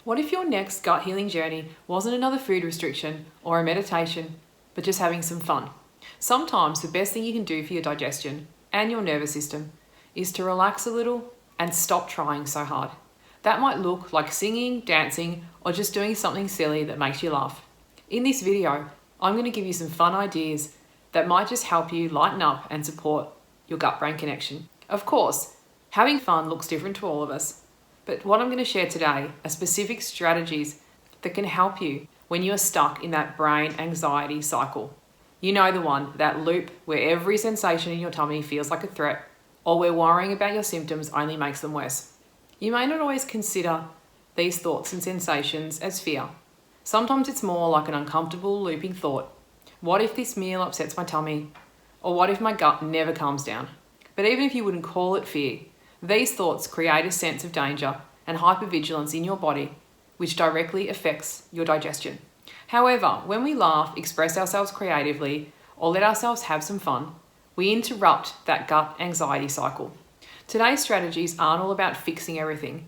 What if your next gut healing journey wasn't another food restriction or a meditation, but just having some fun? Sometimes the best thing you can do for your digestion and your nervous system is to relax a little and stop trying so hard. That might look like singing, dancing, or just doing something silly that makes you laugh. In this video, I'm going to give you some fun ideas that might just help you lighten up and support your gut-brain connection. Of course, having fun looks different to all of us, but what I'm going to share today are specific strategies that can help you when you are stuck in that brain anxiety cycle. You know the one, that loop where every sensation in your tummy feels like a threat, or where worrying about your symptoms only makes them worse. You may not always consider these thoughts and sensations as fear. Sometimes it's more like an uncomfortable looping thought. What if this meal upsets my tummy? Or what if my gut never calms down? But even if you wouldn't call it fear, these thoughts create a sense of danger and hypervigilance in your body, which directly affects your digestion. However, when we laugh, express ourselves creatively, or let ourselves have some fun, we interrupt that gut anxiety cycle. Today's strategies aren't all about fixing everything,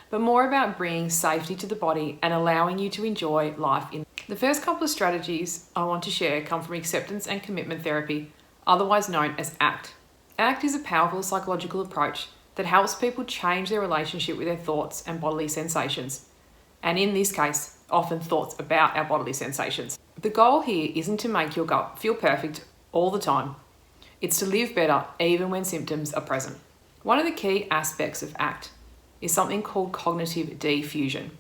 but more about bringing safety to the body and allowing you to enjoy life. The first couple of strategies I want to share come from acceptance and commitment therapy, otherwise known as ACT. ACT is a powerful psychological approach that helps people change their relationship with their thoughts and bodily sensations. And in this case, often thoughts about our bodily sensations. The goal here isn't to make your gut feel perfect all the time. It's to live better even when symptoms are present. One of the key aspects of ACT is something called cognitive defusion.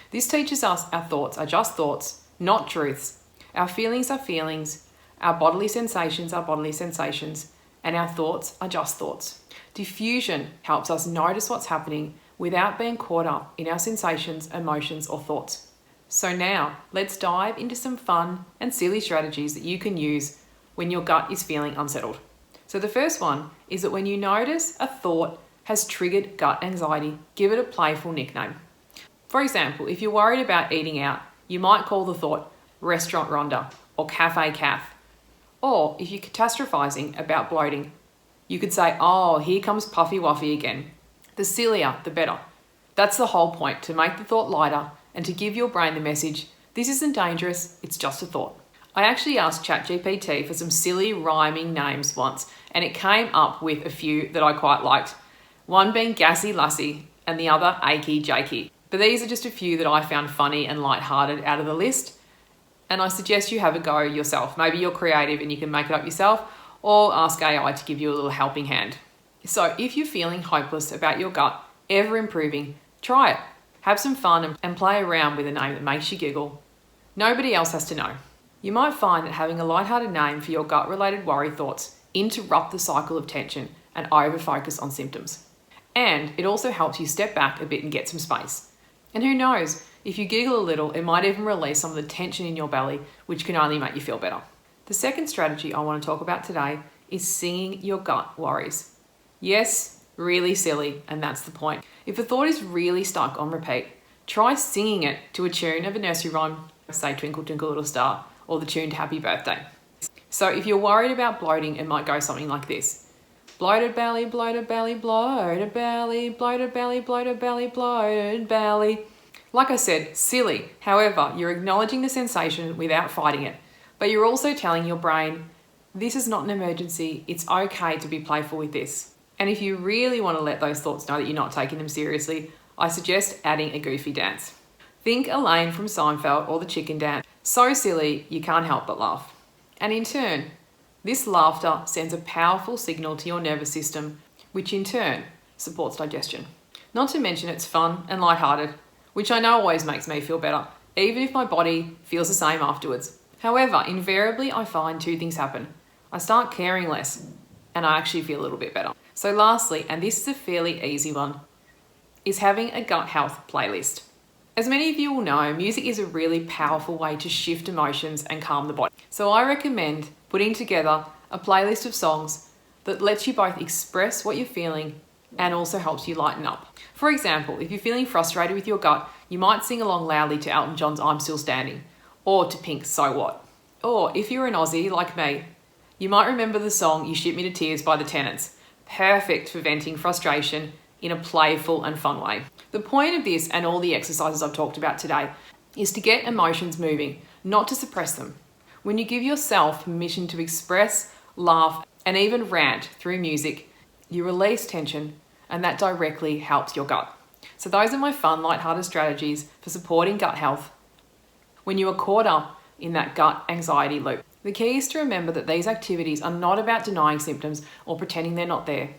This teaches us our thoughts are just thoughts, not truths. Our feelings are feelings, our bodily sensations are bodily sensations, and our thoughts are just thoughts. Diffusion helps us notice what's happening without being caught up in our sensations, emotions, or thoughts. So now, let's dive into some fun and silly strategies that you can use when your gut is feeling unsettled. So the first one is that when you notice a thought has triggered gut anxiety, give it a playful nickname. For example, if you're worried about eating out, you might call the thought restaurant Rhonda or cafe Kath. Or if you're catastrophizing about bloating, you could say, oh, here comes Puffy Wuffy again. The sillier, the better. That's the whole point, to make the thought lighter and to give your brain the message, this isn't dangerous, it's just a thought. I actually asked ChatGPT for some silly rhyming names once, and it came up with a few that I quite liked. One being Gassy Lassie and the other Achy Jakey. But these are just a few that I found funny and lighthearted out of the list. And I suggest you have a go yourself. Maybe you're creative and you can make it up yourself, or ask AI to give you a little helping hand. So if you're feeling hopeless about your gut ever improving, try it. Have some fun and play around with a name that makes you giggle. Nobody else has to know. You might find that having a lighthearted name for your gut-related worry thoughts interrupt the cycle of tension and over-focus on symptoms. And it also helps you step back a bit and get some space. And who knows, if you giggle a little, it might even release some of the tension in your belly, which can only make you feel better. The second strategy I want to talk about today is singing your gut worries. Yes, really silly, and that's the point. If a thought is really stuck on repeat, try singing it to a tune of a nursery rhyme, say Twinkle Twinkle Little Star, or the tune to Happy Birthday. So if you're worried about bloating, it might go something like this. Bloated belly, bloated belly, bloated belly, bloated belly, bloated belly, bloated belly. Like I said, silly. However, you're acknowledging the sensation without fighting it. But you're also telling your brain, this is not an emergency, it's okay to be playful with this. And if you really want to let those thoughts know that you're not taking them seriously, I suggest adding a goofy dance. Think Elaine from Seinfeld or the chicken dance. So silly, you can't help but laugh. And in turn, this laughter sends a powerful signal to your nervous system, which in turn supports digestion. Not to mention it's fun and lighthearted, which I know always makes me feel better, even if my body feels the same afterwards. However, invariably I find two things happen. I start caring less, and I actually feel a little bit better. So lastly, and this is a fairly easy one, is having a gut health playlist. As many of you will know, music is a really powerful way to shift emotions and calm the body. So I recommend putting together a playlist of songs that lets you both express what you're feeling and also helps you lighten up. For example, if you're feeling frustrated with your gut, you might sing along loudly to Elton John's I'm Still Standing, or to Pink's So What. Or if you're an Aussie like me, you might remember the song You Ship Me to Tears by the Tenants. Perfect for venting frustration in a playful and fun way. The point of this and all the exercises I've talked about today is to get emotions moving, not to suppress them. When you give yourself permission to express, laugh, and even rant through music, you release tension, and that directly helps your gut. So those are my fun, lighthearted strategies for supporting gut health when you are caught up in that gut anxiety loop. The key is to remember that these activities are not about denying symptoms or pretending they're not there.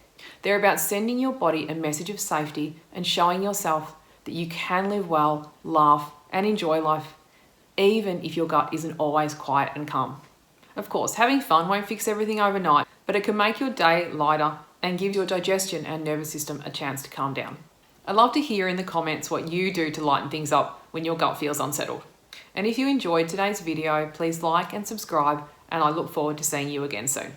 They're about sending your body a message of safety and showing yourself that you can live well, laugh, and enjoy life, even if your gut isn't always quiet and calm. Of course, having fun won't fix everything overnight, but it can make your day lighter and give your digestion and nervous system a chance to calm down. I'd love to hear in the comments what you do to lighten things up when your gut feels unsettled. And if you enjoyed today's video, please like and subscribe, and I look forward to seeing you again soon.